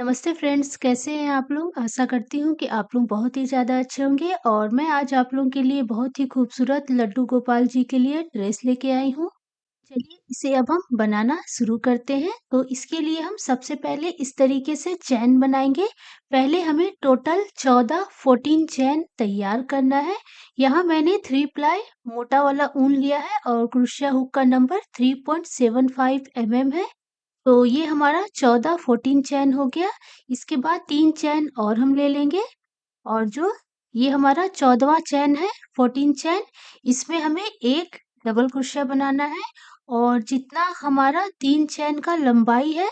नमस्ते फ्रेंड्स, कैसे हैं आप लोग? आशा करती हूँ कि आप लोग बहुत ही ज़्यादा अच्छे होंगे और मैं आज आप लोगों के लिए बहुत ही खूबसूरत लड्डू गोपाल जी के लिए ड्रेस लेके आई हूँ। चलिए इसे अब हम बनाना शुरू करते हैं। तो इसके लिए हम सबसे पहले इस तरीके से चैन बनाएंगे। पहले हमें टोटल 14 चैन तैयार करना है। यहाँ मैंने 3 प्लाई मोटा वाला ऊन लिया है और क्रोशिया हुक का नंबर 3.75 mm है। तो ये हमारा 14 चैन हो गया। इसके बाद 3 चैन और हम ले लेंगे और जो ये हमारा 14वां चैन है 14 चैन, इसमें हमें एक डबल क्रोशिया बनाना है और जितना हमारा 3 चैन का लंबाई है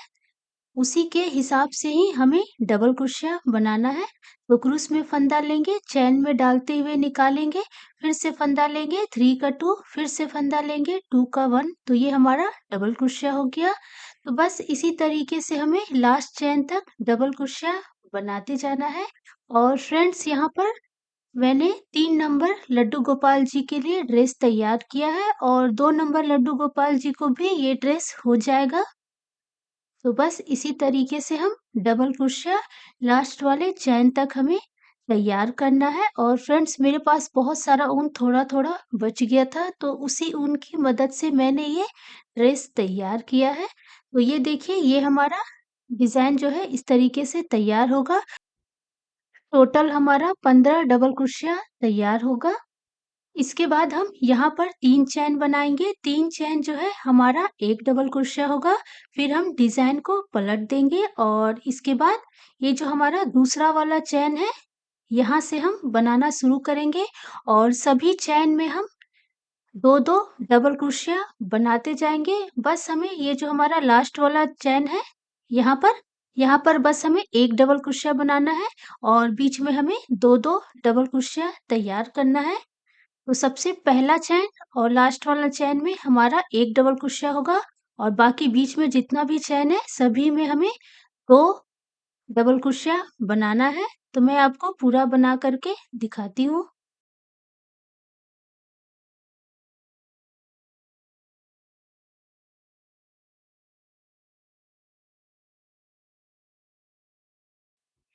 उसी के हिसाब से ही हमें डबल क्रोशिया बनाना है। तो क्रूस में फंदा लेंगे, चैन में डालते हुए निकालेंगे, फिर से फंदा लेंगे, 3 का 2, फिर से फंदा लेंगे, 2 का 1। तो ये हमारा डबल क्रोशिया हो गया। तो बस इसी तरीके से हमें लास्ट चैन तक डबल क्रोशिया बनाते जाना है। और फ्रेंड्स यहाँ पर मैंने 3 नंबर लड्डू गोपाल जी के लिए ड्रेस तैयार किया है और 2 नंबर लड्डू गोपाल जी को भी ये ड्रेस हो जाएगा। तो बस इसी तरीके से हम डबल क्रोशिया लास्ट वाले चैन तक हमें तैयार करना है। और फ्रेंड्स मेरे पास बहुत सारा ऊन थोड़ा-थोड़ा बच गया था, तो उसी ऊन की मदद से मैंने ये ड्रेस तैयार किया है। तो ये देखिए ये हमारा डिज़ाइन जो है इस तरीके से तैयार होगा। टोटल हमारा 15 डबल क्रोशिया तैयार होगा। इसके बाद हम यहाँ पर 3 चैन बनाएँगे, 3 चैन जो है हमारा 1 डबल क्रोशिया होगा, फिर हम डिज़ाइन को पलट देंगे और इसके बाद ये जो हमारा दूसरा वाला चैन है, यहाँ से हम बनाना शुरू करेंगे और सभी चैन में हम 2-2 डबल क्रोशिया बनाते जाएँगे। बस हमें ये जो हमारा लास्ट वाला चैन है, यहाँ पर बस हमें 1 डबल क्रोशिया बनाना है और बीच में हमें 2-2 डबल क्रोशिया तैयार करना है। तो सबसे पहला चैन और लास्ट वाला चैन में हमारा 1 डबल क्रोशिया होगा और बाकी बीच में जितना भी चैन है सभी में हमें 2 डबल क्रोशिया बनाना है। तो मैं आपको पूरा बना करके दिखाती हूँ।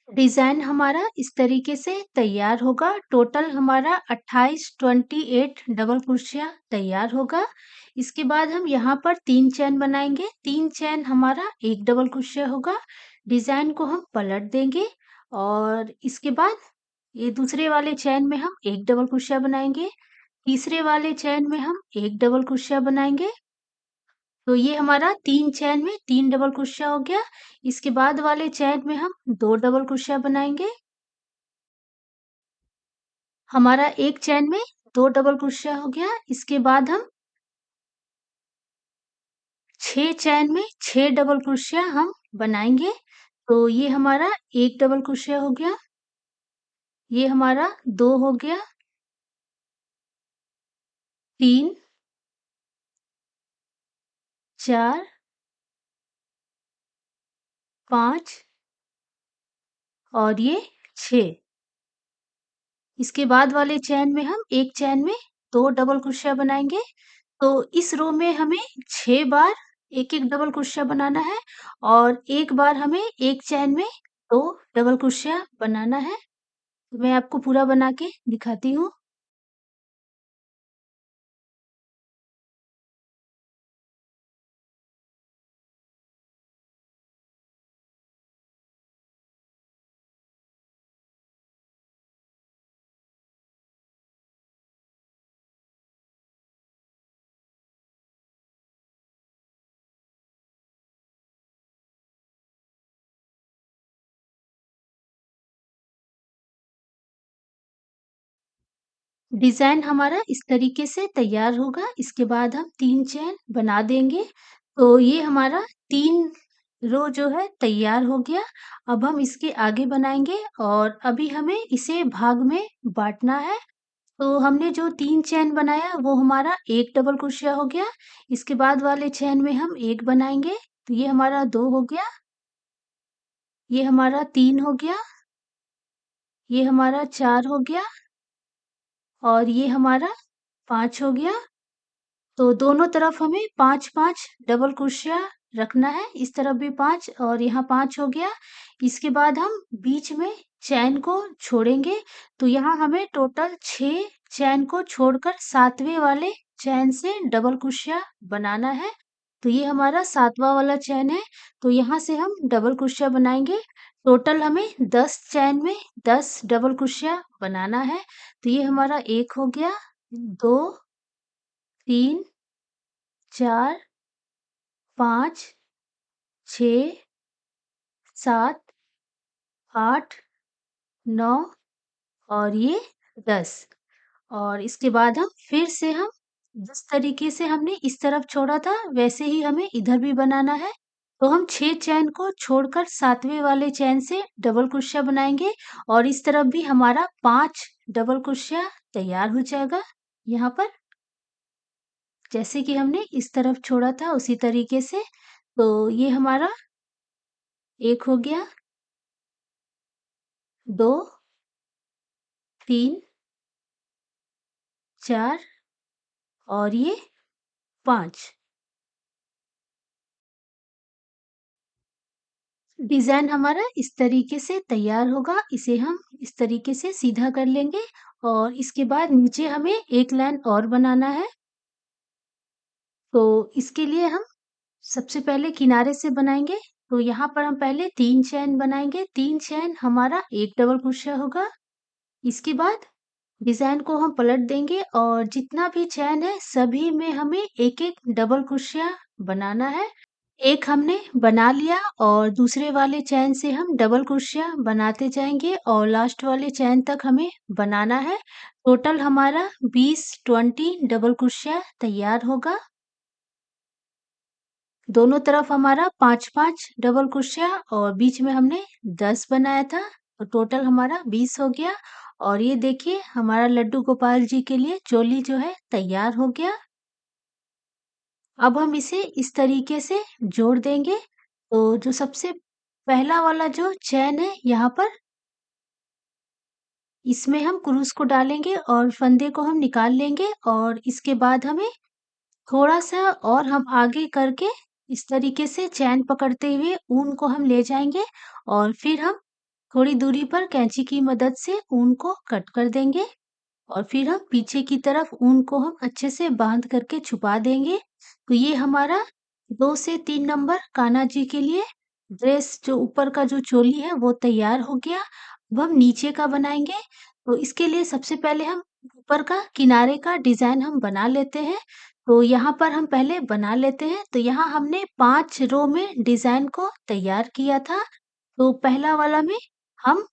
डिज़ाइन हमारा इस तरीके से तैयार होगा। टोटल हमारा 28 डबल क्रोशिया तैयार होगा। इसके बाद हम यहाँ पर 3 चैन बनाएँगे। 3 चैन हमारा 1 डबल क्रोशिया होगा। डिज़ाइन को हम पलट देंगे और इसके बाद ये दूसरे वाले चैन में हम 1 डबल क्रोशिया बनाएँगे। तीसरे वाले चैन में हम 1 डबल क्रोशिया बनाएँगे। तो ये हमारा 3 चैन में 3 डबल क्रोशिया हो गया। इसके बाद वाले चैन में हम 2 डबल क्रोशिया बनाएँगे। हमारा एक चैन में 2 डबल क्रोशिया हो गया। इसके बाद हम 6 चैन में 6 डबल क्रोशिया हम बनाएँगे। तो ये हमारा 1 डबल क्रोशिया हो गया, ये हमारा 2 हो गया, 3, 4, 5 और ये 6। इसके बाद वाले चैन में हम एक चैन में 2 डबल क्रोशिया बनाएँगे। तो इस रो में हमें 6 बार एक-एक डबल क्रोशिया बनाना है और एक बार हमें एक चैन में 2 डबल क्रोशिया बनाना है। तो मैं आपको पूरा बना के दिखाती हूँ। डिज़ाइन हमारा इस तरीके से तैयार होगा। इसके बाद हम 3 चैन बना देंगे। तो ये हमारा 3 रो जो है तैयार हो गया। अब हम इसके आगे बनाएँगे और अभी हमें इसे भाग में बाँटना है। तो हमने जो 3 चैन बनाया वो हमारा 1 डबल क्रोशिया हो गया। इसके बाद वाले चैन में हम 1 बनाएँगे। तो ये हमारा 2 हो गया, ये हमारा 3 हो गया, ये हमारा 4 हो गया और ये हमारा 5 हो गया। तो दोनों तरफ हमें 5-5 डबल क्रोशिया रखना है, इस तरफ भी 5 और यहाँ 5 हो गया। इसके बाद हम बीच में चैन को छोड़ेंगे, तो यहाँ हमें टोटल 6 चैन को छोड़कर 7वें वाले चैन से डबल क्रोशिया बनाना है। तो ये हमारा 7वां वाला चैन है, तो यहाँ से हम डबल क्रोशिया बनाएँगे। टोटल हमें 10 चैन में 10 डबल क्रोशिया बनाना है। तो ये हमारा 1 हो गया, 2, 3, 4, 5, 6, 7, 8, 9 और ये 10। और इसके बाद हम फिर से हम जिस तरीके से हमने इस तरफ छोड़ा था, वैसे ही हमें इधर भी बनाना है। तो हम 6 चैन को छोड़कर 7वें वाले चैन से डबल क्रोशिया बनाएँगे और इस तरफ भी हमारा 5 डबल क्रोशिया तैयार हो जाएगा। यहाँ पर जैसे कि हमने इस तरफ छोड़ा था उसी तरीके से। तो ये हमारा 1 हो गया, 2, 3, 4 और ये 5। डिज़ाइन हमारा इस तरीके से तैयार होगा, इसे हम इस तरीके से सीधा कर लेंगे और इसके बाद नीचे हमें एक लाइन और बनाना है। तो इसके लिए हम सबसे पहले किनारे से बनाएँगे, तो यहाँ पर हम पहले 3 चैन बनाएँगे, 3 चैन हमारा 1 डबल क्रोशिया होगा। इसके बाद डिज़ाइन को हम पलट देंगे और जितना भी चैन है सभी में हमें एक-एक डबल क्रोशिया बनाना है। एक हमने बना लिया और दूसरे वाले चैन से हम डबल क्रोशिया बनाते जाएँगे और लास्ट वाले चैन तक हमें बनाना है। टोटल हमारा 20-20 डबल क्रोशिया तैयार होगा। दोनों तरफ हमारा 5-5 डबल क्रोशिया और बीच में हमने 10 बनाया था, तो टोटल हमारा 20 हो गया। और ये देखिए हमारा लड्डू गोपाल जी के लिए चोली जो है तैयार हो गया। अब हम इसे इस तरीके से जोड़ देंगे। तो जो सबसे पहला वाला जो चैन है यहाँ पर, इसमें हम क्रूस को डालेंगे और फंदे को हम निकाल लेंगे और इसके बाद हमें थोड़ा-सा और हम आगे करके इस तरीके से चैन पकड़ते हुए ऊन को हम ले जाएँगे और फिर हम थोड़ी दूरी पर कैंची की मदद से ऊन को कट कर देंगे और फिर हम पीछे की तरफ ऊन को हम अच्छे से बाँध करके छुपा देंगे। तो ये हमारा 2 से 3 नंबर कान्हा जी के लिए ड्रेस जो ऊपर का जो चोली है वो तैयार हो गया। अब हम नीचे का बनाएँगे, तो इसके लिए सबसे पहले हम ऊपर का किनारे का डिज़ाइन हम बना लेते हैं। तो यहाँ पर हम पहले बना लेते हैं, तो यहाँ हमने 5 रो में डिज़ाइन को तैयार किया था। तो पहला वाला में हम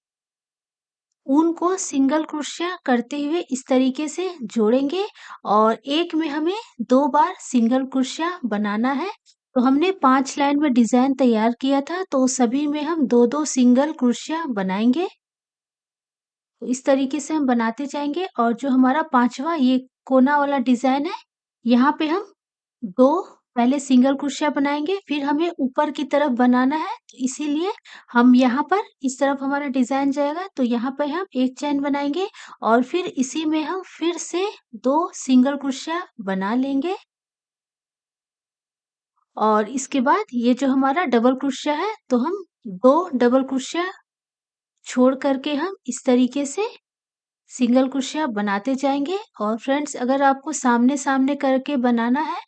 ऊन को सिंगल क्रोशिया करते हुए इस तरीके से जोड़ेंगे और एक में हमें 2 बार सिंगल क्रोशिया बनाना है। तो हमने 5 लाइन में डिज़ाइन तैयार किया था, तो सभी में हम 2-2 सिंगल क्रोशिया बनाएँगे। तो इस तरीके से हम बनाते जाएँगे और जो हमारा 5वां ये कोना वाला डिज़ाइन है, यहाँ पे हम 2 पहले सिंगल क्रोशिया बनाएँगे, फिर हमें ऊपर की तरफ बनाना है, तो इसीलिए हम यहाँ पर इस तरफ हमारा डिज़ाइन जाएगा, तो यहाँ पे हम 1 चैन बनाएँगे और फिर इसी में हम फिर से 2 सिंगल क्रोशिया बना लेंगे। और इसके बाद ये जो हमारा डबल क्रोशिया है, तो हम 2 डबल क्रोशिया छोड़ कर के हम इस तरीके से सिंगल क्रोशिया बनाते जाएँगे। और फ्रेंड्स अगर आपको सामने-सामने करके बनाना है,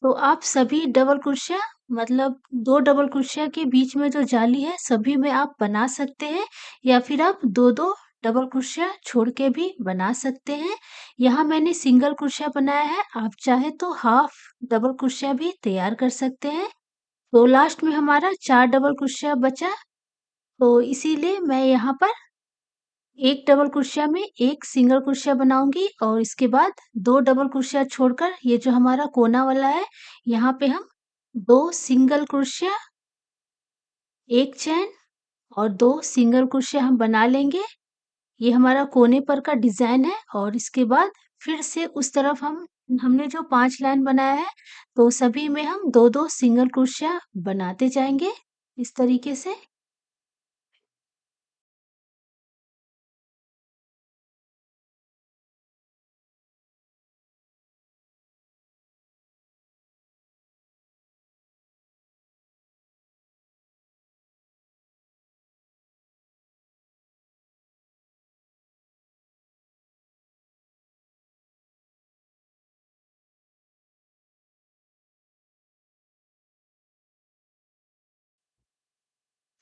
तो आप सभी डबल क्रोशिया मतलब 2 डबल क्रोशिया के बीच में जो जाली है, सभी में आप बना सकते हैं या फिर आप 2-2 डबल क्रोशिया छोड़ के भी बना सकते हैं। यहाँ मैंने सिंगल क्रोशिया बनाया है, आप चाहे तो हाफ डबल क्रोशिया भी तैयार कर सकते हैं। तो लास्ट में हमारा 4 डबल क्रोशिया बचा, तो इसीलिए मैं यहाँ पर 1 डबल क्रोशिया में 1 सिंगल क्रोशिया बनाऊँगी और इसके बाद 2 डबल क्रोशिया छोड़कर ये जो हमारा कोना वाला है, यहाँ पे हम 2 सिंगल क्रोशिया, 1 चैन और 2 सिंगल क्रोशिया हम बना लेंगे। ये हमारा कोने पर का डिज़ाइन है और इसके बाद फिर से उस तरफ हमने जो 5 लाइन बनाया है, तो सभी में हम 2-2 सिंगल क्रोशिया बनाते जाएँगे, इस तरीके से।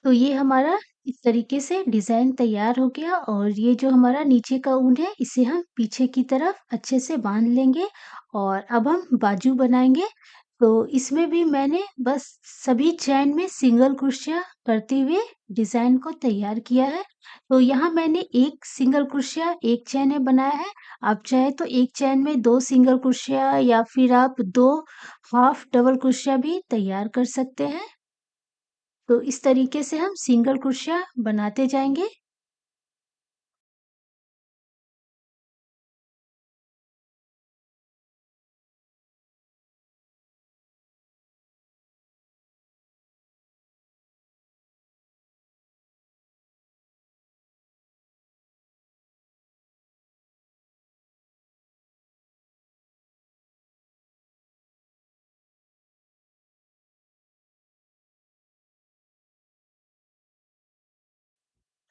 तो ये हमारा इस तरीके से डिज़ाइन तैयार हो गया और ये जो हमारा नीचे का ऊन है, इसे हम पीछे की तरफ अच्छे से बाँध लेंगे और अब हम बाजू बनाएँगे। तो इसमें भी मैंने बस सभी चैन में सिंगल क्रोशिया करते हुए डिज़ाइन को तैयार किया है। तो यहाँ मैंने 1 सिंगल क्रोशिया 1 चैन में बनाया है। आप चाहे तो 1 चैन में 2 सिंगल क्रोशिया या फिर आप 2 हाफ डबल क्रोशिया भी तैयार कर सकते हैं। तो इस तरीके से हम सिंगल क्रोशिया बनाते जाएँगे।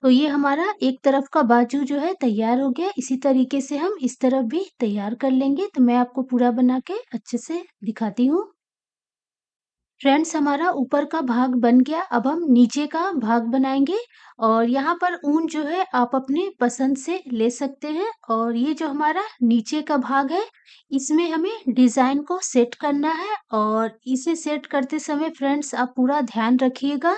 तो ये हमारा एक तरफ का बाजू जो है तैयार हो गया। इसी तरीके से हम इस तरफ भी तैयार कर लेंगे। तो मैं आपको पूरा बना के अच्छे से दिखाती हूँ। फ्रेंड्स हमारा ऊपर का भाग बन गया। अब हम नीचे का भाग बनाएँगे और यहाँ पर ऊन जो है आप अपने पसंद से ले सकते हैं और ये जो हमारा नीचे का भाग है, इसमें हमें डिज़ाइन को सेट करना है और इसे सेट करते समय फ्रेंड्स आप पूरा ध्यान रखिएगा।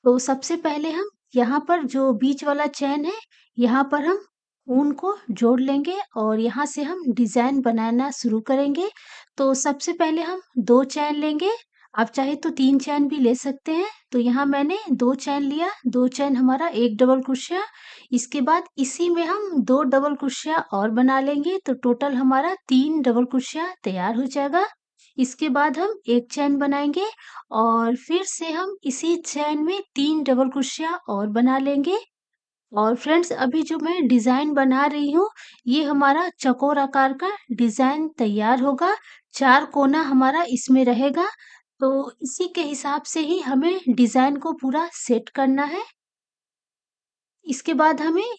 तो सबसे पहले हम यहाँ पर जो बीच वाला चैन है, यहाँ पर हम ऊन को जोड़ लेंगे और यहाँ से हम डिज़ाइन बनाना शुरू करेंगे। तो सबसे पहले हम 2 चैन लेंगे, आप चाहे तो 3 चैन भी ले सकते हैं। तो यहाँ मैंने 2 चैन लिया, 2 चैन हमारा 1 डबल क्रोशिया, इसके बाद इसी में हम 2 डबल क्रोशिया और बना लेंगे, तो टोटल हमारा 3 डबल क्रोशिया तैयार हो जाएगा। इसके बाद हम 1 चैन बनाएँगे और फिर से हम इसी चैन में 3 डबल क्रोशिया और बना लेंगे और फ्रेंड्स अभी जो मैं डिज़ाइन बना रही हूँ, ये हमारा चौकोर आकार का डिज़ाइन तैयार होगा, 4 कोना हमारा इसमें रहेगा, तो इसी के हिसाब से ही हमें डिज़ाइन को पूरा सेट करना है। इसके बाद हमें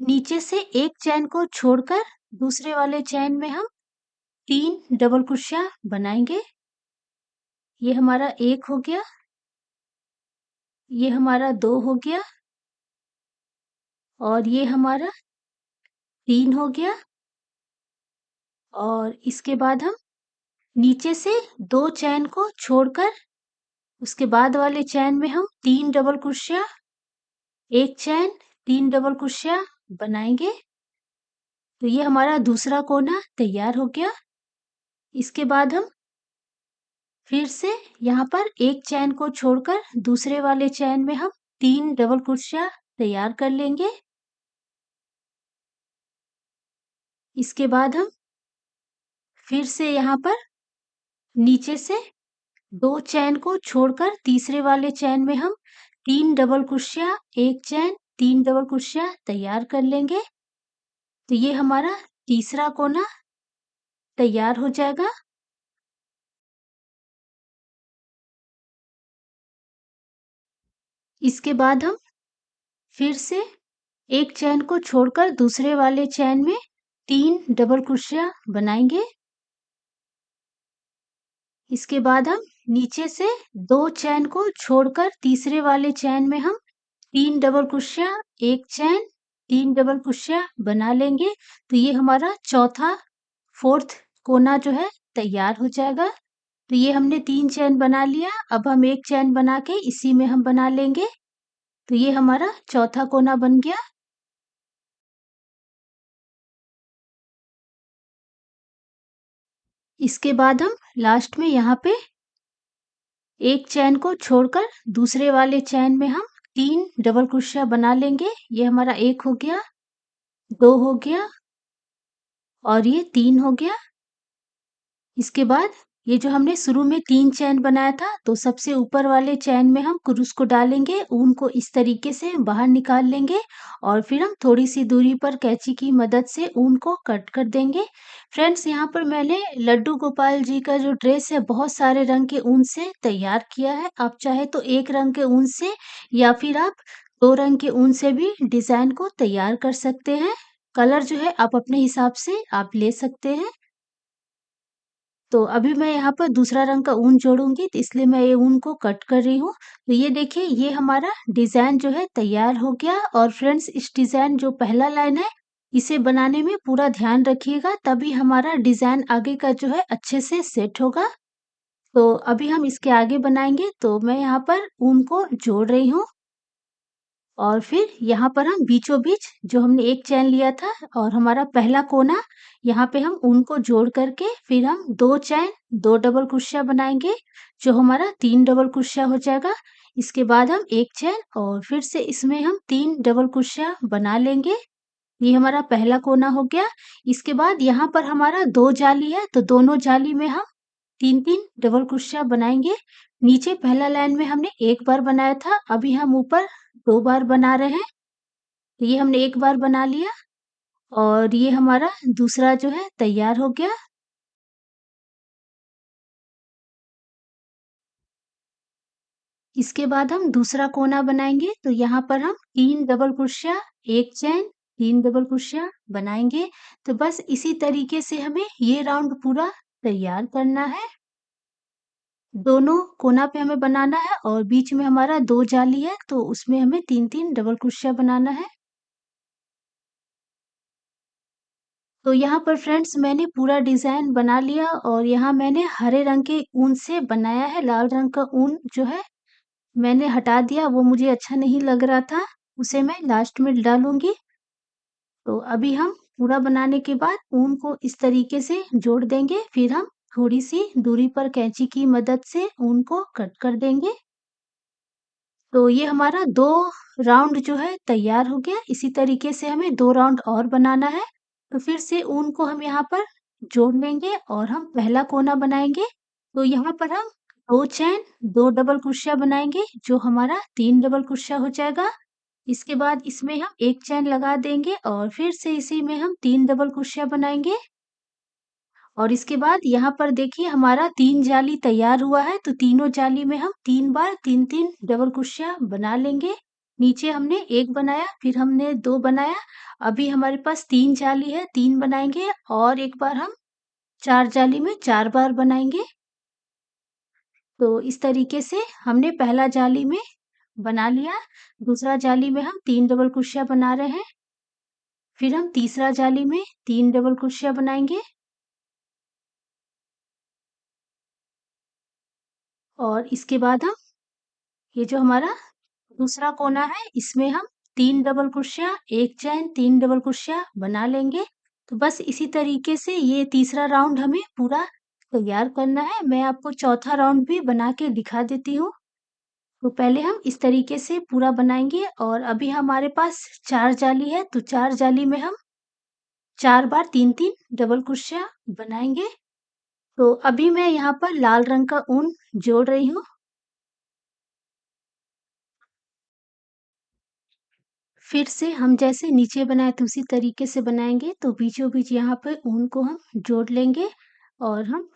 नीचे से 1 चैन को छोड़कर दूसरे वाले चैन में हम 3 डबल क्रोशिया बनाएँगे। ये हमारा 1 हो गया, ये हमारा 2 हो गया और ये हमारा 3 हो गया और इसके बाद हम नीचे से 2 चैन को छोड़कर उसके बाद वाले चैन में हम 3 डबल क्रोशिया, 1 चैन, 3 डबल क्रोशिया बनाएँगे। तो ये हमारा दूसरा कोना तैयार हो गया। इसके बाद हम फिर से यहाँ पर 1 चैन को छोड़कर दूसरे वाले चैन में हम 3 डबल क्रोशिया तैयार कर लेंगे। इसके बाद हम फिर से यहाँ पर नीचे से 2 चैन को छोड़कर तीसरे वाले चैन में हम 3 डबल क्रोशिया, 1 चैन, 3 डबल क्रोशिया तैयार कर लेंगे। तो ये हमारा तीसरा कोना तैयार हो जाएगा। इसके बाद हम फिर से 1 चैन को छोड़कर दूसरे वाले चैन में 3 डबल क्रोशिया बनाएँगे। इसके बाद हम नीचे से 2 चैन को छोड़कर तीसरे वाले चैन में हम 3 डबल क्रोशिया, 1 चैन, 3 डबल क्रोशिया बना लेंगे। तो ये हमारा चौथा 4th कोना जो है तैयार हो जाएगा। तो ये हमने 3 चैन बना लिया, अब हम 1 चैन बना के इसी में हम बना लेंगे। तो ये हमारा चौथा कोना बन गया। इसके बाद हम लास्ट में यहाँ पे 1 चैन को छोड़कर दूसरे वाले चैन में हम 3 डबल क्रोशिया बना लेंगे। ये हमारा 1 हो गया, 2 हो गया और ये 3 हो गया। इसके बाद ये जो हमने शुरू में 3 चैन बनाया था, तो सबसे ऊपर वाले चैन में हम क्रूस को डालेंगे, ऊन को इस तरीके से बाहर निकाल लेंगे और फिर हम थोड़ी-सी दूरी पर कैंची की मदद से ऊन को कट कर देंगे। फ्रेंड्स यहाँ पर मैंने लड्डू गोपाल जी का जो ड्रेस है, बहुत सारे रंग के ऊन से तैयार किया है। आप चाहे तो 1 रंग के ऊन से या फिर आप 2 रंग के ऊन से भी डिज़ाइन को तैयार कर सकते हैं। कलर जो है आप अपने हिसाब से आप ले सकते हैं। तो अभी मैं यहाँ पर दूसरा रंग का ऊन जोड़ूँगी, तो इसलिए मैं ये ऊन को कट कर रही हूँ। तो ये देखिए, ये हमारा डिज़ाइन जो है तैयार हो गया। और फ्रेंड्स, इस डिज़ाइन जो पहला लाइन है, इसे बनाने में पूरा ध्यान रखिएगा, तभी हमारा डिज़ाइन आगे का जो है अच्छे से सेट होगा। तो अभी हम इसके आगे बनाएँगे, तो मैं यहाँ पर ऊन को जोड़ रही हूँ। और फिर यहाँ पर हम बीचों-बीच जो हमने एक चैन लिया था और हमारा पहला कोना, यहाँ पे हम ऊन को जोड़ करके फिर हम 2 चैन, 2 डबल क्रोशिया बनाएँगे, जो हमारा 3 डबल क्रोशिया हो जाएगा। इसके बाद हम 1 चैन और फिर से इसमें हम 3 डबल क्रोशिया बना लेंगे। ये हमारा पहला कोना हो गया। इसके बाद यहाँ पर हमारा 2 जाली है, तो दोनों जाली में हम 3-3 डबल क्रोशिया बनाएँगे। नीचे पहला लाइन में हमने 1 बार बनाया था, अभी हम ऊपर 2 बार बना रहे हैं। तो ये हमने 1 बार बना लिया और ये हमारा दूसरा जो है तैयार हो गया। इसके बाद हम दूसरा कोना बनाएँगे, तो यहाँ पर हम 3 डबल क्रोशिया, 1 चैन, 3 डबल क्रोशिया बनाएँगे। तो बस इसी तरीके से हमें ये राउंड पूरा तैयार करना है। दोनों कोना पे हमें बनाना है और बीच में हमारा 2 जाली है, तो उसमें हमें 3-3 डबल क्रोशिया बनाना है। तो यहाँ पर फ्रेंड्स, मैंने पूरा डिज़ाइन बना लिया और यहाँ मैंने हरे रंग के ऊन से बनाया है। लाल रंग का ऊन जो है मैंने हटा दिया, वो मुझे अच्छा नहीं लग रहा था, उसे मैं लास्ट में डालूँगी। तो अभी हम पूरा बनाने के बाद ऊन को इस तरीके से जोड़ देंगे, फिर हम थोड़ी-सी दूरी पर कैंची की मदद से ऊन को कट कर देंगे। तो ये हमारा 2 राउंड जो है तैयार हो गया। इसी तरीके से हमें 2 राउंड और बनाना है। तो फिर से ऊन को हम यहाँ पर जोड़ लेंगे और हम पहला कोना बनाएँगे। तो यहाँ पर हम 2 चैन, 2 डबल क्रोशिया बनाएँगे, जो हमारा 3 डबल क्रोशिया हो जाएगा। इसके बाद इसमें हम 1 चैन लगा देंगे और फिर से इसी में हम 3 डबल क्रोशिया बनाएँगे। और इसके बाद यहाँ पर देखिए, हमारा 3 जाली तैयार हुआ है, तो तीनों जाली में हम 3 बार 3-3 डबल क्रोशिया बना लेंगे। नीचे हमने 1 बनाया, फिर हमने 2 बनाया, अभी हमारे पास 3 जाली है, 3 बनाएँगे और एक बार हम 4 जाली में 4 बार बनाएँगे। तो इस तरीके से हमने पहला जाली में बना लिया, दूसरा जाली में हम 3 डबल क्रोशिया बना रहे हैं, फिर हम तीसरा जाली में 3 डबल क्रोशिया बनाएँगे और इसके बाद हम ये जो हमारा दूसरा कोना है, इसमें हम 3 डबल क्रोशिया, 1 चैन, 3 डबल क्रोशिया बना लेंगे। तो बस इसी तरीके से ये तीसरा राउंड हमें पूरा तैयार करना है। मैं आपको चौथा राउंड भी बना के दिखा देती हूँ। तो पहले हम इस तरीके से पूरा बनाएँगे और अभी हमारे पास 4 जाली है, तो 4 जाली में हम 4 बार 3-3 डबल क्रोशिया बनाएँगे। तो अभी मैं यहाँ पर लाल रंग का ऊन जोड़ रही हूँ। फिर से हम जैसे नीचे बनाए थे उसी तरीके से बनाएँगे, तो बीचों-बीच यहाँ पे ऊन को हम जोड़ लेंगे और हम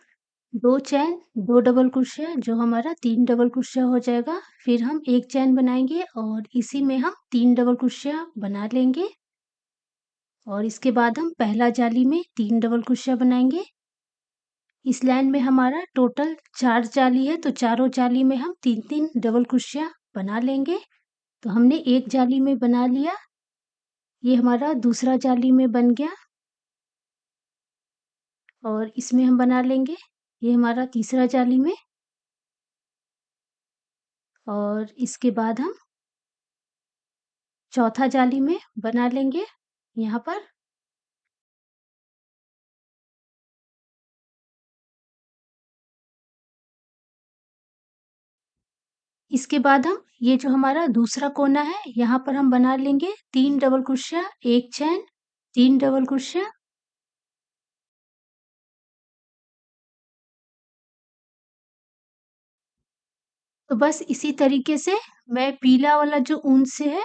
2 चैन, 2 डबल क्रोशिया, जो हमारा 3 डबल क्रोशिया हो जाएगा। फिर हम 1 चैन बनाएँगे और इसी में हम 3 डबल क्रोशिया बना लेंगे और इसके बाद हम पहला जाली में 3 डबल क्रोशिया बनाएँगे। इस लाइन में हमारा टोटल 4 जाली है, तो चारों जाली में हम 3-3 डबल क्रोशिया बना लेंगे। तो हमने एक जाली में बना लिया, ये हमारा दूसरा जाली में बन गया और इसमें हम बना लेंगे, ये हमारा तीसरा जाली में और इसके बाद हम चौथा जाली में बना लेंगे यहाँ पर। इसके बाद हम ये जो हमारा दूसरा कोना है, यहाँ पर हम बना लेंगे 3 डबल क्रोशिया, 1 चैन, 3 डबल क्रोशिया। तो बस इसी तरीके से मैं पीला वाला जो ऊन से है,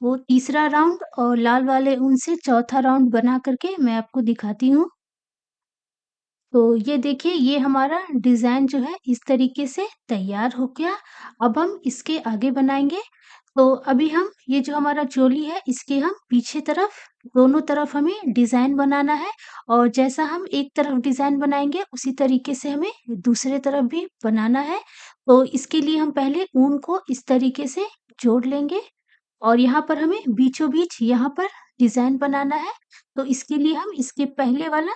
वो तीसरा राउंड और लाल वाले ऊन से चौथा राउंड बना करके मैं आपको दिखाती हूँ। तो ये देखिए, ये हमारा डिज़ाइन जो है इस तरीके से तैयार हो गया। अब हम इसके आगे बनाएँगे। तो अभी हम ये जो हमारा चोली है इसके हम पीछे तरफ दोनों तरफ हमें डिज़ाइन बनाना है और जैसा हम एक तरफ डिज़ाइन बनाएँगे उसी तरीके से हमें दूसरे तरफ भी बनाना है। तो इसके लिए हम पहले ऊन को इस तरीके से जोड़ लेंगे और यहाँ पर हमें बीचों-बीच यहाँ पर डिज़ाइन बनाना है। तो इसके लिए हम इसके पहले वाला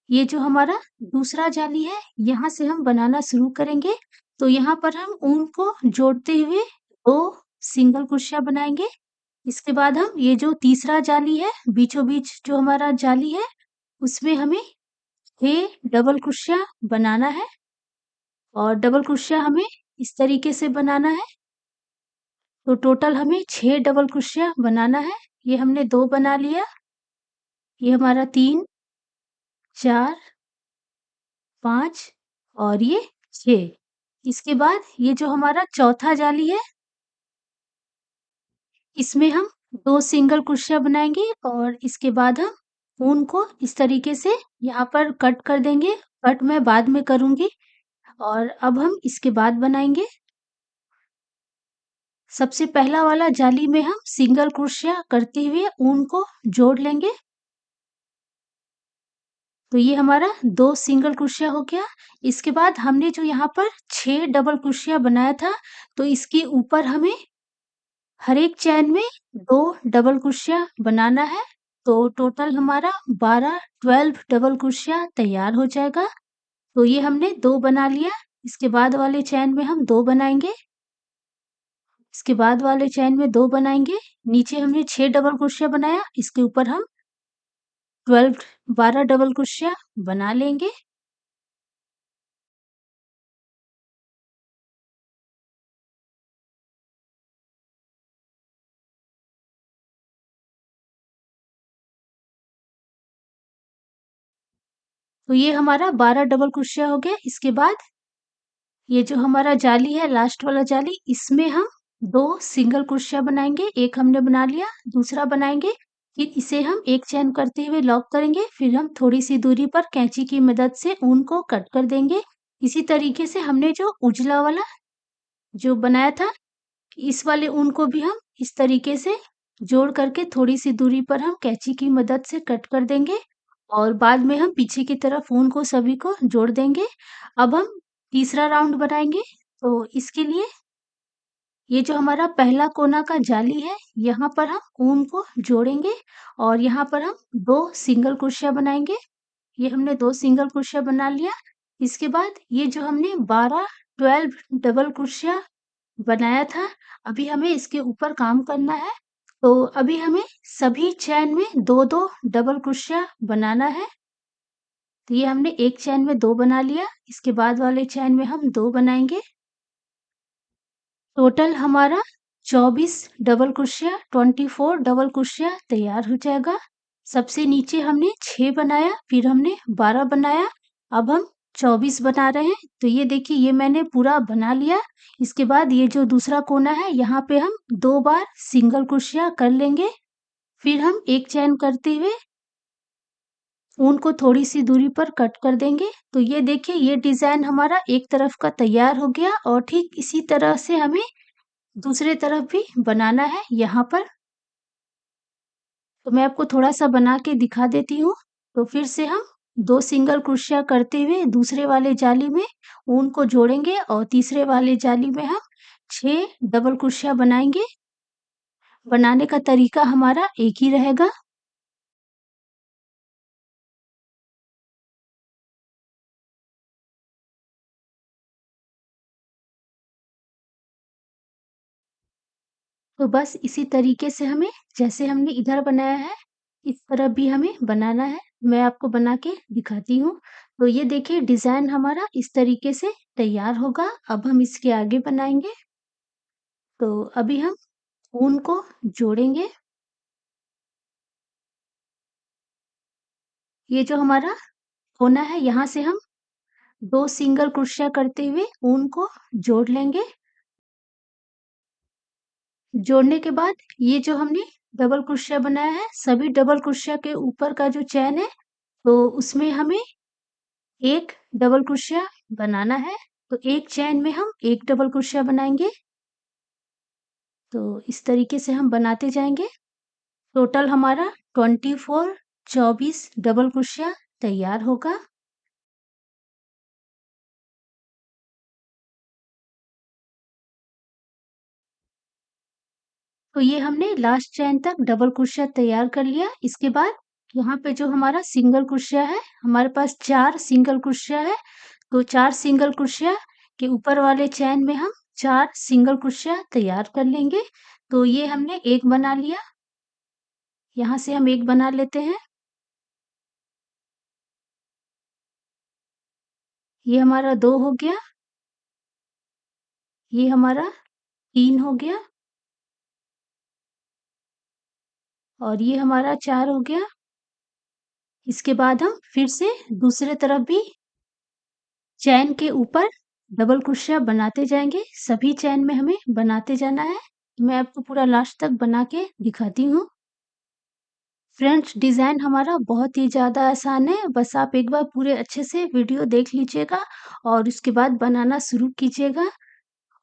ये जो हमारा दूसरा जाली है, यहाँ से हम बनाना शुरू करेंगे। तो यहाँ पर हम ऊन को जोड़ते हुए 2 सिंगल क्रोशिया बनाएँगे। इसके बाद हम ये जो तीसरा जाली है, बीचों-बीच जो हमारा जाली है, उसमें हमें 6 डबल क्रोशिया बनाना है और डबल क्रोशिया हमें इस तरीके से बनाना है। तो टोटल हमें 6 डबल क्रोशिया बनाना है। ये हमने 2 बना लिया, ये हमारा 3, 4, 5 और ये 6। इसके बाद ये जो हमारा चौथा जाली है, इसमें हम 2 सिंगल क्रोशिया बनाएँगे और इसके बाद हम ऊन को इस तरीके से यहाँ पर कट कर देंगे। कट मैं बाद में करूँगी और अब हम इसके बाद बनाएँगे। सबसे पहला वाला जाली में हम सिंगल क्रोशिया करते हुए ऊन को जोड़ लेंगे। तो ये हमारा 2 सिंगल क्रोशिया हो गया। इसके बाद हमने जो यहाँ पर 6 डबल क्रोशिया बनाया था, तो इसके ऊपर हमें हर एक चैन में 2 डबल क्रोशिया बनाना है। तो टोटल हमारा 12 डबल क्रोशिया तैयार हो जाएगा। तो ये हमने 2 बना लिया। इसके बाद वाले चैन में हम 2 बनाएँगे। इसके बाद वाले चैन में 2 बनाएँगे। नीचे हमने 6 डबल क्रोशिया बनाया, इसके ऊपर हम 12 डबल क्रोशिया बना लेंगे। तो ये हमारा 12 डबल क्रोशिया हो गया। इसके बाद ये जो हमारा जाली है, लास्ट वाला जाली, इसमें हम 2 सिंगल क्रोशिया बनाएँगे। एक हमने बना लिया, दूसरा बनाएँगे। फिर इसे हम एक चेन करते हुए लॉक करेंगे। फिर हम थोड़ी-सी दूरी पर कैंची की मदद से ऊन को कट कर देंगे। इसी तरीके से हमने जो उजला वाला जो बनाया था, इस वाले ऊन को भी हम इस तरीके से जोड़ करके थोड़ी-सी दूरी पर हम कैंची की मदद से कट कर देंगे और बाद में हम पीछे की तरफ ऊन को सभी को जोड़ देंगे। अब हम तीसरा राउंड बनाएँगे। तो इसके लिए ये जो हमारा पहला कोना का जाली है, यहाँ पर हम ऊन को जोड़ेंगे और यहाँ पर हम 2 सिंगल क्रोशिया बनाएँगे। ये हमने 2 सिंगल क्रोशिया बना लिया। इसके बाद ये जो हमने 12 डबल क्रोशिया बनाया था, अभी हमें इसके ऊपर काम करना है। तो अभी हमें सभी चैन में 2-2 डबल क्रोशिया बनाना है। तो ये हमने एक चैन में 2 बना लिया, इसके बाद वाले चैन में हम 2 बनाएँगे। टोटल हमारा 24 डबल क्रोशिया 24 डबल क्रोशिया तैयार हो जाएगा। सबसे नीचे हमने 6 बनाया, फिर हमने 12 बनाया, अब हम 24 बना रहे हैं। तो ये देखिए ये मैंने पूरा बना लिया। इसके बाद ये जो दूसरा कोना है यहाँ पे हम 2 बार सिंगल क्रोशिया कर लेंगे। फिर हम एक चैन करते हुए ऊन को थोड़ी-सी दूरी पर कट कर देंगे। तो ये देखिए ये डिज़ाइन हमारा एक तरफ का तैयार हो गया और ठीक इसी तरह से हमें दूसरे तरफ भी बनाना है यहाँ पर। तो मैं आपको थोड़ा-सा बना के दिखा देती हूँ। तो फिर से हम 2 सिंगल क्रोशिया करते हुए दूसरे वाले जाली में ऊन को जोड़ेंगे और तीसरे वाले जाली में हम 6 डबल क्रोशिया बनाएँगे। बनाने का तरीका हमारा एक ही रहेगा। तो बस इसी तरीके से हमें जैसे हमने इधर बनाया है, इस तरफ भी हमें बनाना है। मैं आपको बना के दिखाती हूँ। तो ये देखिए डिज़ाइन हमारा इस तरीके से तैयार होगा। अब हम इसके आगे बनाएँगे। तो अभी हम ऊन को जोड़ेंगे। ये जो हमारा कोना है, यहाँ से हम 2 सिंगल क्रोशिया करते हुए ऊन को जोड़ लेंगे। जोड़ने के बाद ये जो हमने डबल क्रोशिया बनाया है, सभी डबल क्रोशिया के ऊपर का जो चैन है, तो उसमें हमें 1 डबल क्रोशिया बनाना है। तो एक चैन में हम 1 डबल क्रोशिया बनाएँगे। तो इस तरीके से हम बनाते जाएँगे। टोटल हमारा 24 डबल क्रोशिया तैयार होगा। तो ये हमने लास्ट चेन तक डबल क्रोशिया तैयार कर लिया। इसके बाद यहाँ पे जो हमारा सिंगल क्रोशिया है, हमारे पास 4 सिंगल क्रोशिया है, तो 4 सिंगल क्रोशिया के ऊपर वाले चेन में हम 4 सिंगल क्रोशिया तैयार कर लेंगे। तो ये हमने एक बना लिया, यहाँ से हम एक बना लेते हैं। ये हमारा 2 हो गया, ये हमारा 3 हो गया और ये हमारा 4 हो गया। इसके बाद हम फिर से दूसरे तरफ भी चैन के ऊपर डबल क्रोशिया बनाते जाएँगे, सभी चैन में हमें बनाते जाना है। मैं आपको पूरा लास्ट तक बना के दिखाती हूँ। फ्रेंड्स, डिज़ाइन हमारा बहुत ही ज़्यादा आसान है, बस आप एक बार पूरे अच्छे से वीडियो देख लीजिएगा और उसके बाद बनाना शुरू कीजिएगा।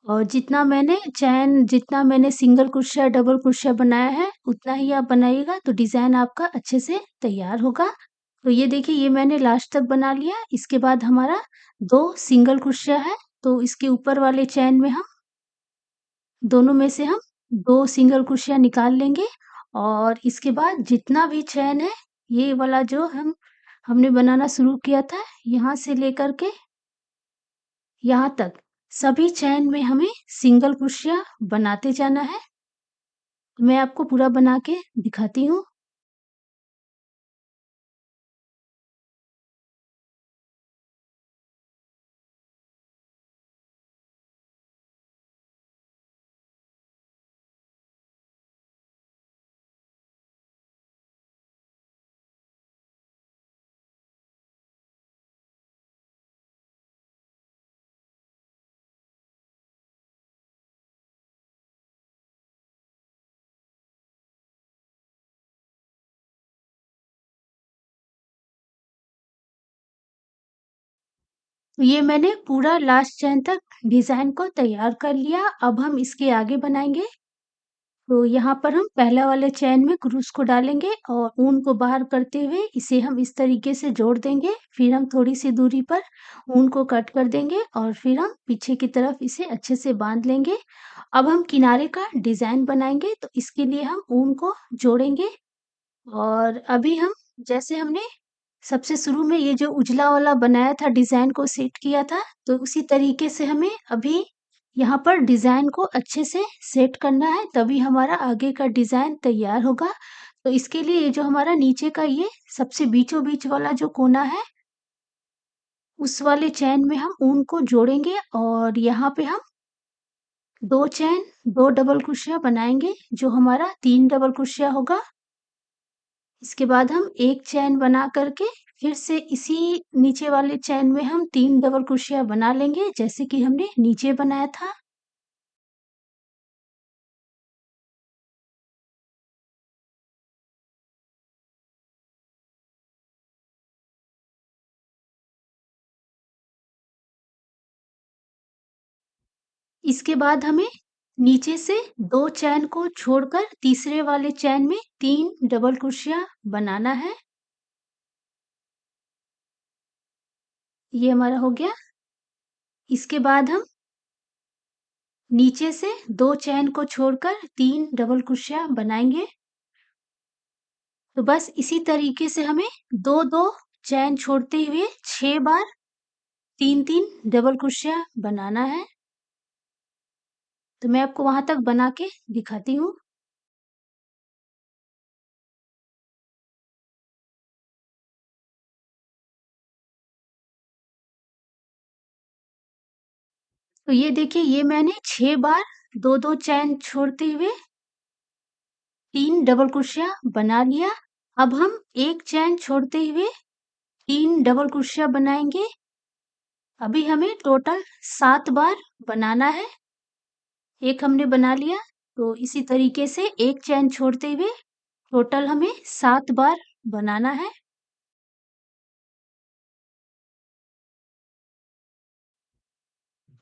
और जितना मैंने सिंगल क्रोशिया, डबल क्रोशिया बनाया है, उतना ही आप बनाइएगा तो डिज़ाइन आपका अच्छे से तैयार होगा। तो ये देखिए, ये मैंने लास्ट तक बना लिया। इसके बाद हमारा 2 सिंगल क्रोशिया है, तो इसके ऊपर वाले चैन में हम दोनों में से हम 2 सिंगल क्रोशिया निकाल लेंगे और इसके बाद जितना भी चैन है, ये वाला जो हमने बनाना शुरू किया था, यहाँ से लेकर के यहाँ तक सभी चैन में हमें सिंगल क्रोशिया बनाते जाना है। मैं आपको पूरा बना के दिखाती हूँ। ये मैंने पूरा लास्ट चैन तक डिज़ाइन को तैयार कर लिया। अब हम इसके आगे बनाएँगे। तो यहाँ पर हम पहला वाले चैन में क्रूस को डालेंगे और ऊन को बाहर करते हुए इसे हम इस तरीके से जोड़ देंगे। फिर हम थोड़ी-सी दूरी पर ऊन को कट कर देंगे और फिर हम पीछे की तरफ इसे अच्छे से बाँध लेंगे। अब हम किनारे का डिज़ाइन बनाएँगे, तो इसके लिए हम ऊन को जोड़ेंगे और अभी हम जैसे हमने सबसे शुरू में ये जो उजला वाला बनाया था, डिज़ाइन को सेट किया था, तो उसी तरीके से हमें अभी यहाँ पर डिज़ाइन को अच्छे से सेट करना है, तभी हमारा आगे का डिज़ाइन तैयार होगा। तो इसके लिए ये जो हमारा नीचे का ये सबसे बीचों-बीच वाला जो कोना है, उस वाले चैन में हम ऊन को जोड़ेंगे और यहाँ पे हम 2 चैन, 2 डबल क्रोशिया बनाएँगे, जो हमारा 3 डबल क्रोशिया होगा। इसके बाद हम एक चैन बना करके फिर से इसी नीचे वाले चैन में हम 3 डबल क्रोशिया बना लेंगे, जैसे कि हमने नीचे बनाया था। इसके बाद हमें नीचे से 2 चैन को छोड़कर तीसरे वाले चैन में 3 डबल क्रोशिया बनाना है। ये हमारा हो गया। इसके बाद हम नीचे से 2 चैन को छोड़कर 3 डबल क्रोशिया बनाएँगे। तो बस इसी तरीके से हमें 2-2 चैन छोड़ते हुए 6 बार 3-3 डबल क्रोशिया बनाना है। तो मैं आपको वहाँ तक बना के दिखाती हूँ। तो ये देखिए, ये मैंने 6 बार 2-2 चैन छोड़ते हुए 3 डबल क्रोशिया बना लिया। अब हम 1 चैन छोड़ते हुए 3 डबल क्रोशिया बनाएँगे। अभी हमें टोटल 7 बार बनाना है। एक हमने बना लिया, तो इसी तरीके से 1 चैन छोड़ते हुए टोटल हमें 7 बार बनाना है।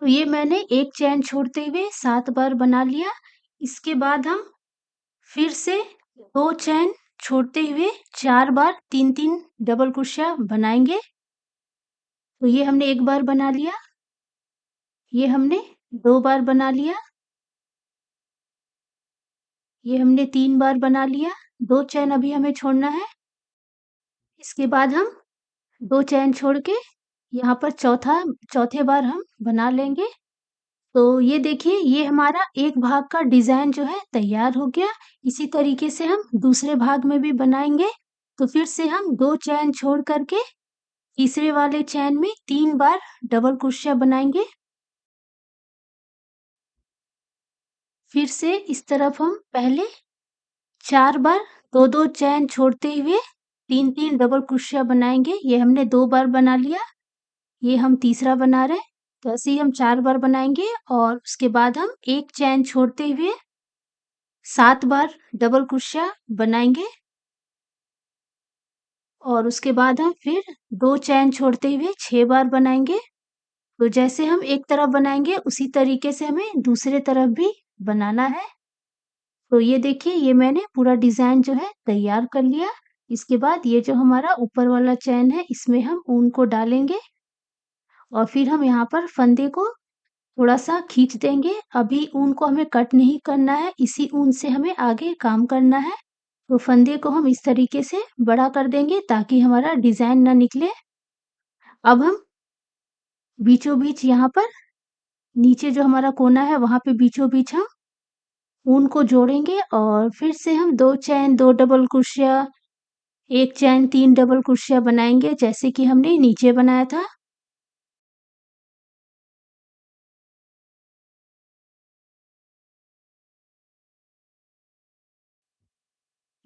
तो ये मैंने 1 चैन छोड़ते हुए 7 बार बना लिया। इसके बाद हम फिर से 2 चैन छोड़ते हुए 4 बार 3-3 डबल क्रोशिया बनाएँगे। तो ये हमने 1 बार बना लिया, ये हमने 2 बार बना लिया, ये हमने 3 बार बना लिया, 2 चैन अभी हमें छोड़ना है। इसके बाद हम 2 चैन छोड़ के यहाँ पर चौथे बार हम बना लेंगे। तो ये देखिए, ये हमारा एक भाग का डिज़ाइन जो है तैयार हो गया। इसी तरीके से हम दूसरे भाग में भी बनाएँगे। तो फिर से हम 2 चैन छोड़ कर के तीसरे वाले चैन में 3 बार डबल क्रोशिया बनाएँगे। फिर से इस तरफ हम पहले 4 बार 2-2 चैन छोड़ते हुए 3-3 डबल क्रोशिया बनाएँगे। ये हमने 2 बार बना लिया, ये हम तीसरा बना रहे हैं। तो ऐसे ही हम 4 बार बनाएँगे और उसके बाद हम 1 चैन छोड़ते हुए 7 बार डबल क्रोशिया बनाएँगे और उसके बाद हम फिर 2 चैन छोड़ते हुए 6 बार बनाएँगे। तो जैसे हम एक तरफ बनाएँगे उसी तरीके से हमें दूसरे तरफ भी बनाना है। तो ये देखिए, ये मैंने पूरा डिज़ाइन जो है तैयार कर लिया। इसके बाद ये जो हमारा ऊपर वाला चैन है इसमें हम ऊन को डालेंगे और फिर हम यहाँ पर फंदे को थोड़ा-सा खींच देंगे। अभी ऊन को हमें कट नहीं करना है, इसी ऊन से हमें आगे काम करना है। तो फंदे को हम इस तरीके से बड़ा कर देंगे ताकि हमारा डिज़ाइन ना निकले। अब हम बीचों-बीच यहाँ पर नीचे जो हमारा कोना है वहाँ पे बीचों-बीच हम ऊन को जोड़ेंगे और फिर से हम 2 चैन 2 डबल क्रोशिया, 1 चैन 3 डबल क्रोशिया बनाएँगे जैसे कि हमने नीचे बनाया था।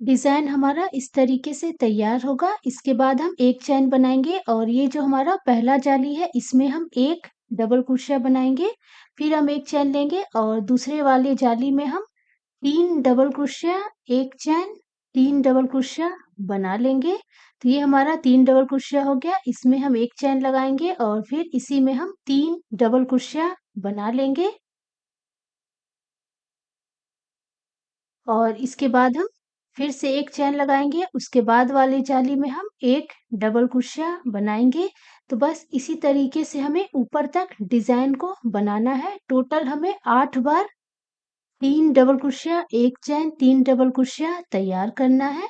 डिज़ाइन हमारा इस तरीके से तैयार होगा। इसके बाद हम 1 चैन बनाएँगे और ये जो हमारा पहला जाली है इसमें हम 1 डबल क्रोशिया बनाएँगे। फिर हम 1 चैन लेंगे और दूसरे वाले जाली में हम 3 डबल क्रोशिया, 1 चैन, 3 डबल क्रोशिया बना लेंगे। तो ये हमारा 3 डबल क्रोशिया हो गया। इसमें हम 1 चैन लगाएँगे और फिर इसी में हम 3 डबल क्रोशिया बना लेंगे और इसके बाद हम फिर से 1 चैन लगाएँगे। उसके बाद वाली जाली में हम 1 डबल क्रोशिया बनाएँगे। तो बस इसी तरीके से हमें ऊपर तक डिज़ाइन को बनाना है। टोटल हमें 8 बार 3 डबल क्रोशिया, 1 चैन, 3 डबल क्रोशिया तैयार करना है।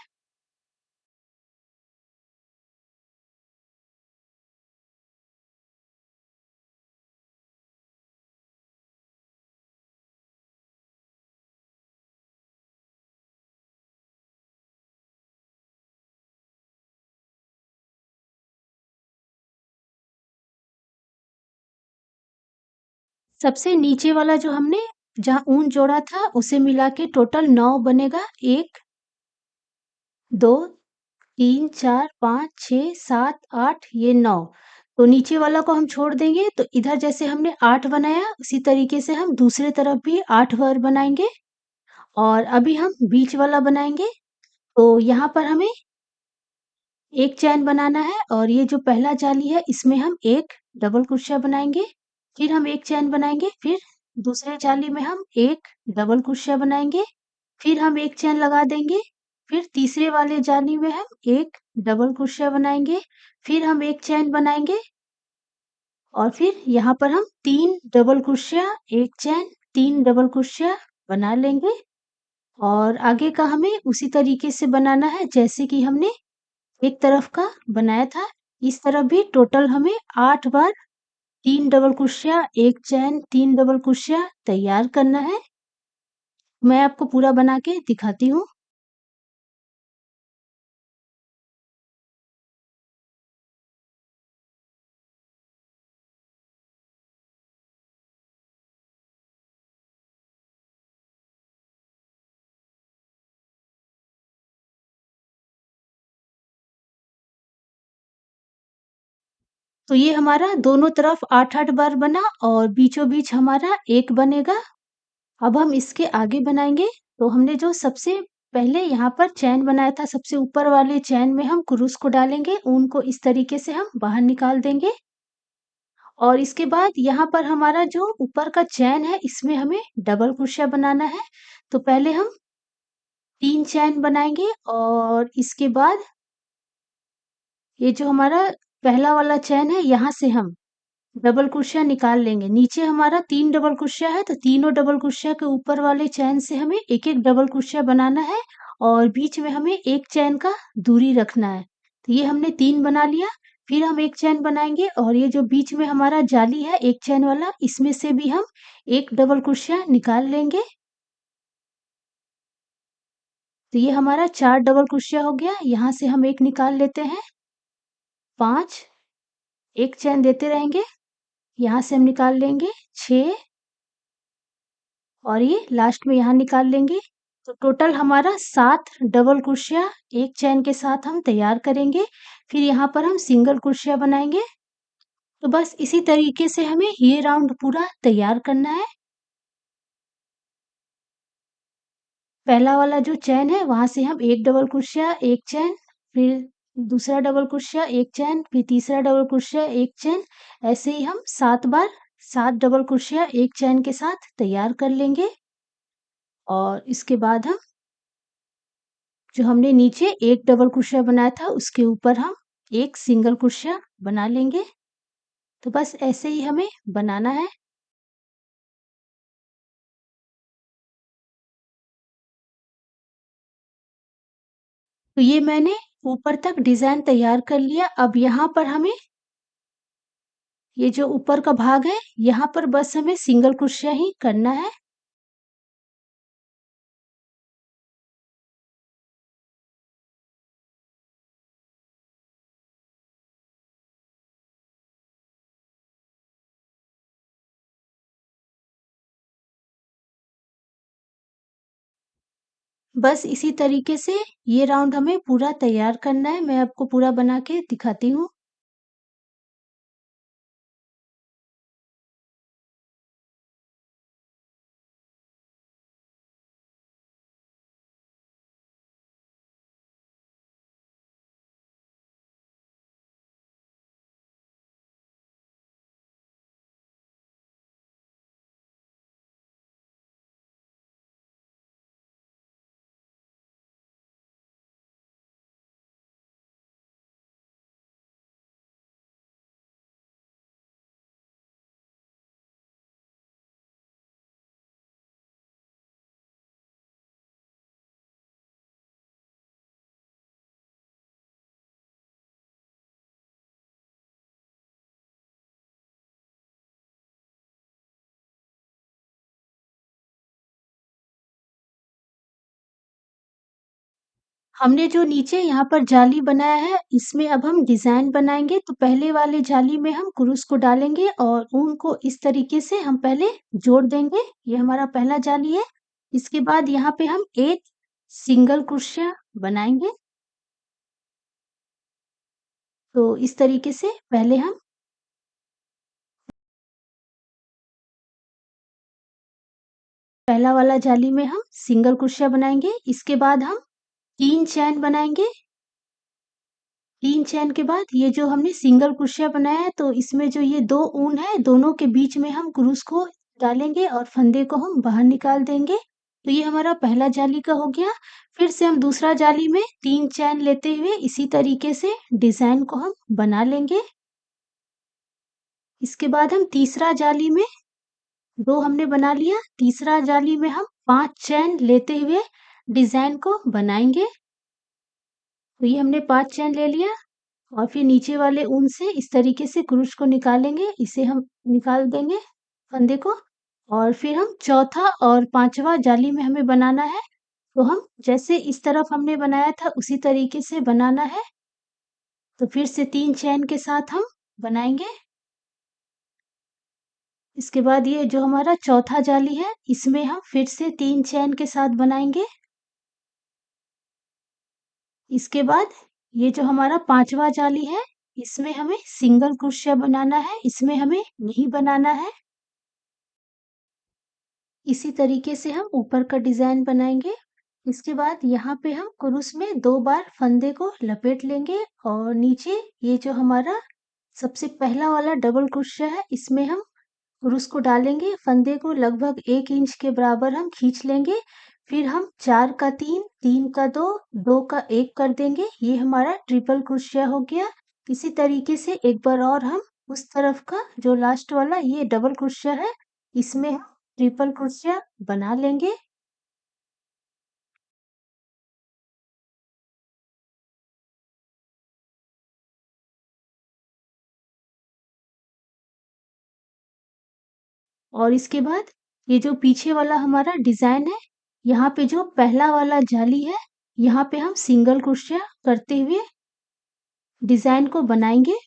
सबसे नीचे वाला जो हमने जहाँ ऊन जोड़ा था उसे मिला के टोटल 9 बनेगा। 1, 2, 3, 4, 5, 6, 7, 8 ये 9। तो नीचे वाला को हम छोड़ देंगे तो इधर जैसे हमने 8 बनाया उसी तरीके से हम दूसरे तरफ भी 8 बार बनाएँगे और अभी हम बीच वाला बनाएँगे। तो यहाँ पर हमें 1 चैन बनाना है और ये जो पहला जाली है इसमें हम 1 डबल क्रोशिया बनाएँगे, फिर हम 1 चैन बनाएँगे, फिर दूसरे जाली में हम 1 डबल क्रोशिया बनाएँगे, फिर हम 1 चैन लगा देंगे, फिर तीसरे वाले जाली में हम 1 डबल क्रोशिया बनाएँगे, फिर हम 1 चैन बनाएँगे और फिर यहाँ पर हम 3 डबल क्रोशिया, 1 चैन, 3 डबल क्रोशिया बना लेंगे और आगे का हमें उसी तरीके से बनाना है जैसे कि हमने एक तरफ का बनाया था। इस तरफ भी टोटल हमें 8 बार 3 डबल क्रोशिया, 1 चैन, 3 डबल क्रोशिया तैयार करना है। मैं आपको पूरा बना के दिखाती हूँ। तो ये हमारा दोनों तरफ 8-8 बार बना और बीचों-बीच हमारा 1 बनेगा। अब हम इसके आगे बनाएँगे। तो हमने जो सबसे पहले यहाँ पर चैन बनाया था, सबसे ऊपर वाले चैन में हम क्रूस को डालेंगे, ऊन को इस तरीके से हम बाहर निकाल देंगे और इसके बाद यहाँ पर हमारा जो ऊपर का चैन है इसमें हमें डबल क्रोशिया बनाना है। तो पहले हम 3 चैन बनाएँगे और इसके बाद ये जो हमारा पहला वाला चैन है यहाँ से हम डबल क्रोशिया निकाल लेंगे। नीचे हमारा 3 डबल क्रोशिया है तो तीनों डबल क्रोशिया के ऊपर वाले चैन से हमें एक-एक डबल क्रोशिया बनाना है और बीच में हमें 1 चैन का दूरी रखना है। तो ये हमने 3 बना लिया, फिर हम 1 चैन बनाएँगे और ये जो बीच में हमारा जाली है 1 चैन वाला इसमें से भी हम 1 डबल क्रोशिया निकाल लेंगे। तो ये हमारा 4 डबल क्रोशिया हो गया, यहाँ से हम 1 निकाल लेते हैं, 5, 1 चैन देते रहेंगे, यहाँ से हम निकाल लेंगे 6 और ये लास्ट में यहाँ निकाल लेंगे। तो टोटल हमारा 7 डबल क्रोशिया 1 चैन के साथ हम तैयार करेंगे। फिर यहाँ पर हम सिंगल क्रोशिया बनाएँगे। तो बस इसी तरीके से हमें ये राउंड पूरा तैयार करना है। पहला वाला जो चैन है वहाँ से हम 1 डबल क्रोशिया 1 चैन, फिर दूसरा डबल क्रोशिया 1 चैन, फिर तीसरा डबल क्रोशिया 1 चैन, ऐसे ही हम 7 बार 7 डबल क्रोशिया 1 चैन के साथ तैयार कर लेंगे। और इसके बाद हम जो हमने नीचे 1 डबल क्रोशिया बनाया था उसके ऊपर हम 1 सिंगल क्रोशिया बना लेंगे। तो बस ऐसे ही हमें बनाना है। तो ये मैंने ऊपर तक डिज़ाइन तैयार कर लिया। अब यहाँ पर हमें ये जो ऊपर का भाग है, यहाँ पर बस हमें सिंगल क्रोशिया ही करना है। बस इसी तरीके से ये राउंड हमें पूरा तैयार करना है। मैं आपको पूरा बना के दिखाती हूँ। हमने जो नीचे यहाँ पर जाली बनाया है, इसमें अब हम डिज़ाइन बनाएँगे। तो पहले वाले जाली में हम क्रूस को डालेंगे और ऊन को इस तरीके से हम पहले जोड़ देंगे। ये हमारा पहला जाली है। इसके बाद यहाँ पे हम 1 सिंगल क्रोशिया बनाएँगे। तो इस तरीके से पहले हम पहला वाला जाली में हम सिंगल क्रोशिया बनाएँगे। इसके बाद हम 3 चैन बनाएँगे। 3 चैन के बाद ये जो हमने सिंगल क्रोशिया बनाया है तो इसमें जो ये 2 ऊन है दोनों के बीच में हम क्रूस को डालेंगे और फंदे को हम बाहर निकाल देंगे। तो ये हमारा पहला जाली का हो गया। फिर से हम दूसरा जाली में 3 चैन लेते हुए इसी तरीके से डिज़ाइन को हम बना लेंगे। इसके बाद हम तीसरा जाली में 2 हमने बना लिया। तीसरा जाली में हम 5 चैन लेते हुए डिज़ाइन को बनाएँगे। तो ये हमने 5 चैन ले लिया और फिर नीचे वाले ऊन से इस तरीके से क्रूस को निकालेंगे। इसे हम निकाल देंगे फंदे को और फिर हम चौथा और 5वां जाली में हमें बनाना है। तो हम जैसे इस तरफ हमने बनाया था उसी तरीके से बनाना है। तो फिर से 3 चैन के साथ हम बनाएँगे। इसके बाद ये जो हमारा चौथा जाली है इसमें हम फिर से 3 चैन के साथ बनाएँगे। इसके बाद ये जो हमारा 5वां जाली है इसमें हमें सिंगल क्रोशिया बनाना है, इसमें हमें नहीं बनाना है। इसी तरीके से हम ऊपर का डिज़ाइन बनाएँगे। इसके बाद यहाँ पे हम क्रूस में 2 बार फंदे को लपेट लेंगे और नीचे ये जो हमारा सबसे पहला वाला डबल क्रोशिया है, इसमें हम क्रूस को डालेंगे, फंदे को लगभग 1 इंच के बराबर हम खींच लेंगे, फिर हम 4 का 3, 3 का 2, 2 का 1 कर देंगे, ये हमारा ट्रिपल क्रोशिया हो गया। इसी तरीके से एक बार और हम उस तरफ का जो लास्ट वाला ये डबल क्रोशिया है, इसमें हम ट्रिपल क्रोशिया बना लेंगे। और इसके बाद ये जो पीछे वाला हमारा डिज़ाइन है, यहाँ पे जो पहला वाला जाली है, यहाँ पे हम सिंगल क्रोशिया करते हुए डिज़ाइन को बनाएँगे,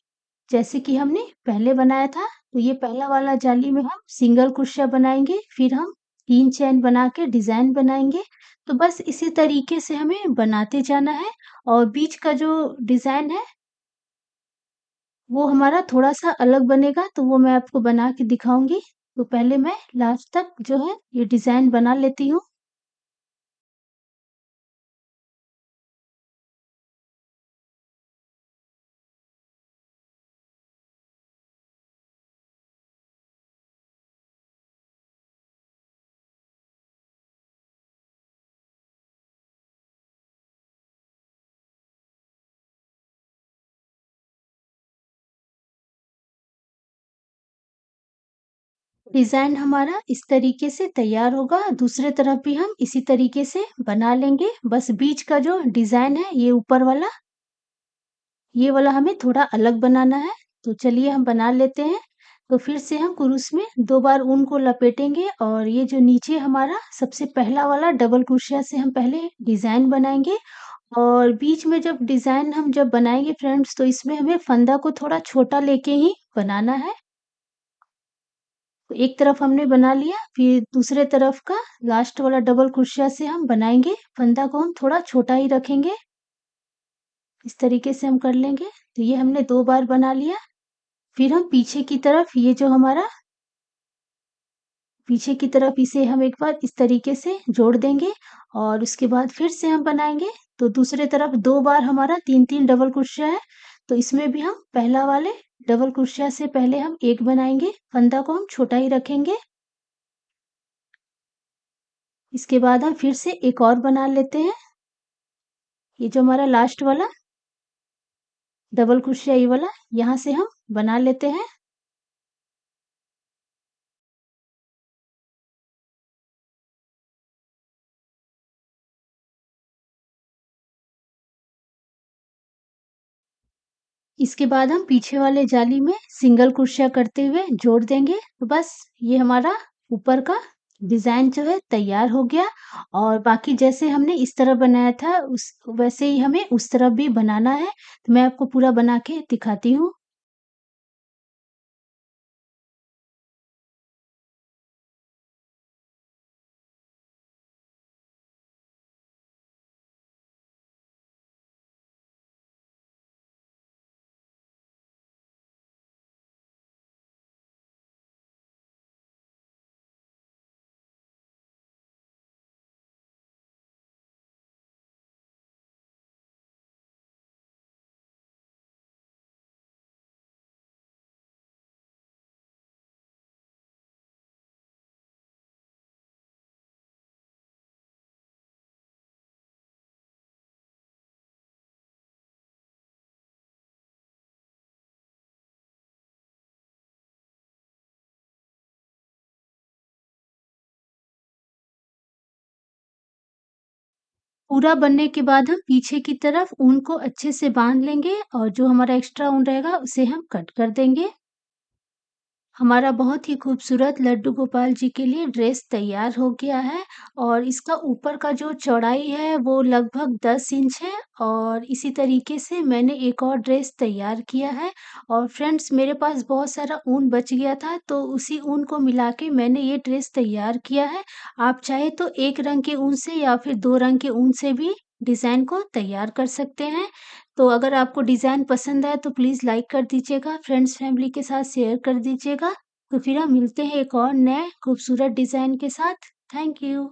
जैसे कि हमने पहले बनाया था। तो ये पहला वाला जाली में हम सिंगल क्रोशिया बनाएँगे, फिर हम 3 चेन बना के डिज़ाइन बनाएँगे। तो बस इसी तरीके से हमें बनाते जाना है और बीच का जो डिज़ाइन है, वो हमारा थोड़ा-सा अलग बनेगा, तो वो मैं आपको बना के दिखाऊँगी। तो पहले मैं लास्ट तक जो है ये डिज़ाइन बना लेती हूँ। डिज़ाइन हमारा इस तरीके से तैयार होगा, दूसरे तरफ भी हम इसी तरीके से बना लेंगे। बस बीच का जो डिज़ाइन है, ये ऊपर वाला, ये वाला हमें थोड़ा अलग बनाना है। तो चलिए हम बना लेते हैं। तो फिर से हम क्रूस में 2 बार ऊन को लपेटेंगे और ये जो नीचे हमारा सबसे पहला वाला डबल क्रोशिया से हम पहले डिज़ाइन बनाएँगे और बीच में जब डिज़ाइन हम जब बनाएँगे फ्रेंड्स, तो इसमें हमें फंदा को थोड़ा छोटा लेके ही बनाना है। तो एक तरफ हमने बना लिया, फिर दूसरे तरफ का लास्ट वाला डबल क्रोशिया से हम बनाएँगे, फंदा को हम थोड़ा छोटा ही रखेंगे। इस तरीके से हम कर लेंगे। तो ये हमने 2 बार बना लिया, फिर हम पीछे की तरफ ये जो हमारा पीछे की तरफ इसे हम एक बार इस तरीके से जोड़ देंगे और उसके बाद फिर से हम बनाएँगे। तो दूसरे तरफ 2 बार हमारा 3-3 डबल क्रोशिया है, तो इसमें भी हम पहला वाले डबल क्रोशिया से पहले हम 1 बनाएँगे, फंदा को हम छोटा ही रखेंगे। इसके बाद हम फिर से एक और बना लेते हैं। ये जो हमारा लास्ट वाला डबल क्रोशिया ये वाला, यहाँ से हम बना लेते हैं। इसके बाद हम पीछे वाले जाली में सिंगल क्रोशिया करते हुए जोड़ देंगे। तो बस ये हमारा ऊपर का डिज़ाइन जो है तैयार हो गया और बाकी जैसे हमने इस तरह बनाया था उस वैसे ही हमें उस तरफ भी बनाना है। तो मैं आपको पूरा बना के दिखाती हूँ। पूरा बनने के बाद हम पीछे की तरफ ऊन को अच्छे से बाँध लेंगे और जो हमारा एक्स्ट्रा ऊन रहेगा उसे हम कट कर देंगे। हमारा बहुत ही खूबसूरत लड्डू गोपाल जी के लिए ड्रेस तैयार हो गया है और इसका ऊपर का जो चौड़ाई है वो लगभग 10 इंच है और इसी तरीके से मैंने एक और ड्रेस तैयार किया है और फ्रेंड्स मेरे पास बहुत सारा ऊन बच गया था तो उसी ऊन को मिला के मैंने ये ड्रेस तैयार किया है। आप चाहे तो एक रंग के ऊन से या फिर 2 रंग के ऊन से भी डिज़ाइन को तैयार कर सकते हैं। तो अगर आपको डिज़ाइन पसंद आए तो प्लीज़ लाइक कर दीजिएगा, फ्रेंड्स फैमिली के साथ शेयर कर दीजिएगा। तो फिर हम मिलते हैं एक और नए खूबसूरत डिज़ाइन के साथ। Thank you.